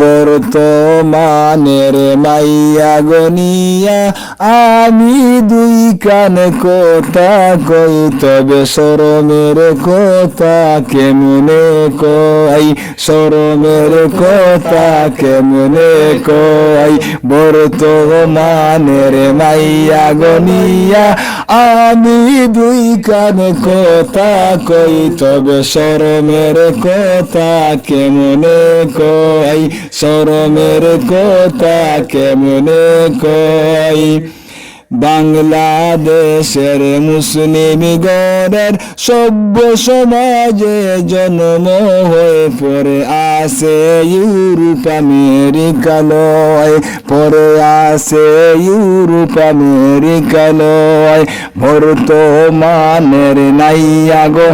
বর্তমানের মাইয়া গনিয়া আমি দুই কান কথা কই, তবে শরমের কথা কেমনে কই, শরমের কথা কেমনে কই। বর্তমানের মাইয়া গনিয়া আমি দুই কান কথা কই, তবে শরমের কথা কেমনে কই, শরমের কথা কেমনে কই। বাংলাদেশের মুসলিম গণের সভ্য সমাজে জন্ম হয়ে পরে আসে ইউরোপ আমেরিকা লয়, পরে আসে ইউরোপ আমেরিকা লয়। বর্তমানের নাইয়া গো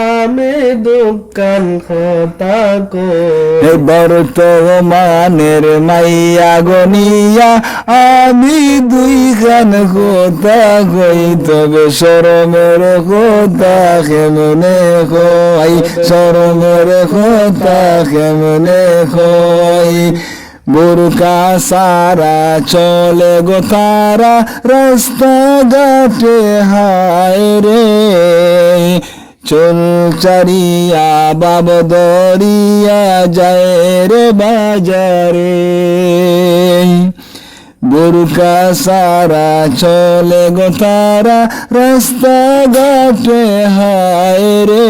আমি দোকান কথা কই, বর্তমানের মাইয়া গনিয়া আমি দুই খান কথা কই, তবে শরমের কথা কেমনে কই, শরমের কথা কেমনে কই। বোরকা সারা চলে গো তারা রাস্তা ঘাটে হায় রে, চল চারিয়া বাব দরিয়া যায় রে বাজারে। বোরকা সারা চলে গো তারা রাস্তা ঘাটে হায় রে,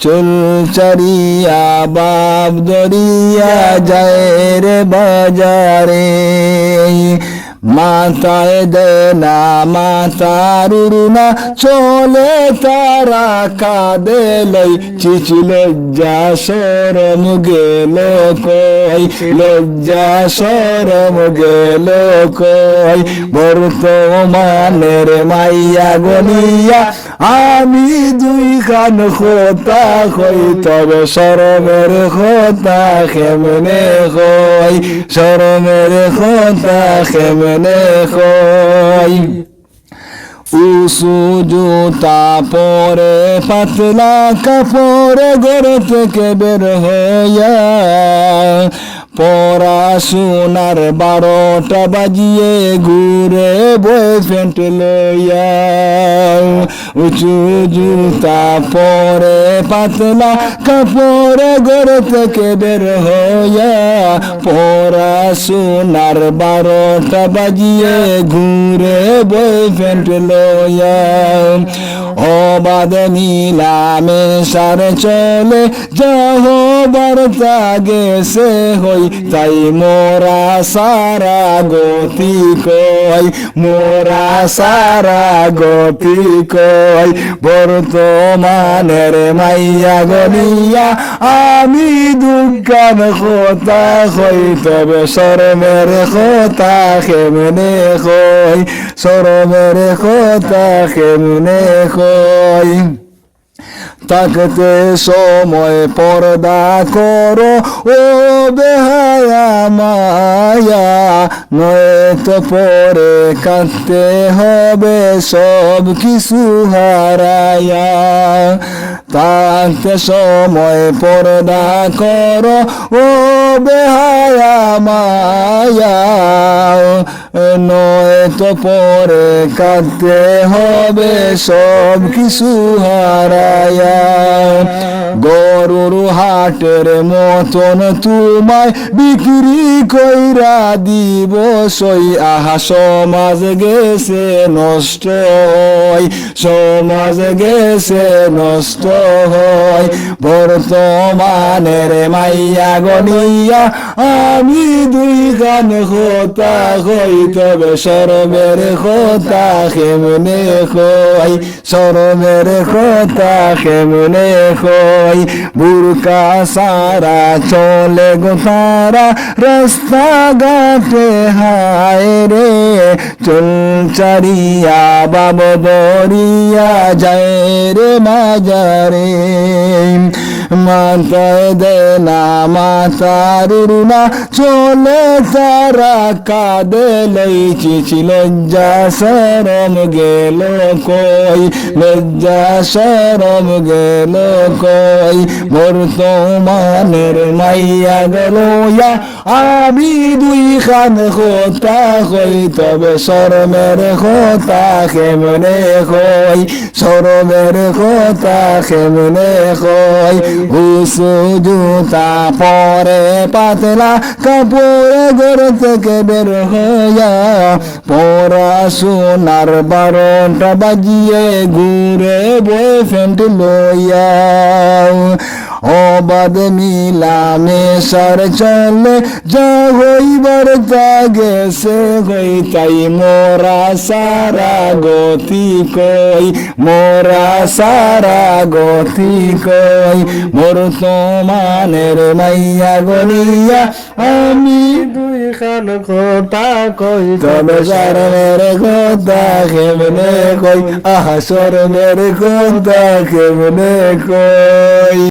চল চারিয়া বাব দরিয়া যায় রে বাজারে। মাথায় দেনা মাথার উড়না চলে তারা কাঁদে লই, চিচ লজ্জা শরম গেল কই, লজ্জা শরম গেল কই। বর্তমানের মাইয়া গনিয়া আমি দুই খান কথা কই, তবে শরমের কথা কেমনে কই, শরমের কথা কেমনে কই। উঁচু জুতা পরে পাতলা কাপড়ে ঘর থেকে বের হইয়া, পড়াশোনার 12টা বাজিয়ে ঘুরে বয়ফ্রেন্ড লইয়া। উঁচু জুতা পরে পাতলা কাপড়ে ঘর থেকে বের হইয়া, পড়াশোনার 12টা বাজিয়ে ঘুরে বয়ফ্রেন্ড লইয়া। অবাধ মিলামেশার চলে যাহ বার্তা গেছে হই, তাই মোরা সারা গতি কই, মোরা সারা গতি কই। বর্তমানের মাইয়া গনিয়া আমি দুকান কথা কই, তবে শরমের কথা কেমনে কই, শরমের কথা কেমনে কই। থাকতে সময় পর্দা করো ও বেহায়া মায়া, নয়তো পরে কাঁদতে হবে সব কিছু হারায়া। থাকতে সময় পর্দা করো ও বেহায়া মায়া, নয়তো পরে কাঁদতে হবে সব কিছু হারায়া। গরুর হাটের মতন তোমায় বিক্রি কইরা দিব সই, আহা সমাজ গেছে নষ্ট হয়, সমাজ গেছে নষ্ট হয়। বর্তমানের মাইয়া গনিয়া আমি দুই গান কথা কই, তবে শরমের কথা কেমনে কই, শরমের কথা কেমনে কই। বুরকা সারা চলে গো তারা রাস্তা ঘাটে হায় রে, চল চারিয়া বাব দরিয়া যায় রে বাজারে। মাথায় দে না মাথার না চলে তারা কাঁদে লইছি লজ্জা শরম গেল কই লজ্জা শরম গেল কই বর্তমানের মাইয়া গেল আমি দুই খান খোতা কই তবে শরমের খোতা কেমনে কই শরমের খোতা কেমনে কই উসু জুতা পরে পাতলা কাপড় ঘর থেকে বের হইয়া পড়াশোনার 12টা বাজিয়ে ঘুরে বয়ফ্রেন্ড লইয়া অবাধ মিলামেশার চলে যা হইবার তা গেছে হই তাই মোরা সারা গতি কই মোরা সারা গতি কই বর্তমানের মাইয়া গনিয়া আমি দুই খান কথা কই তবে শরমের কথা কেমনে কই আহা শরমের কথা কেমনে কই।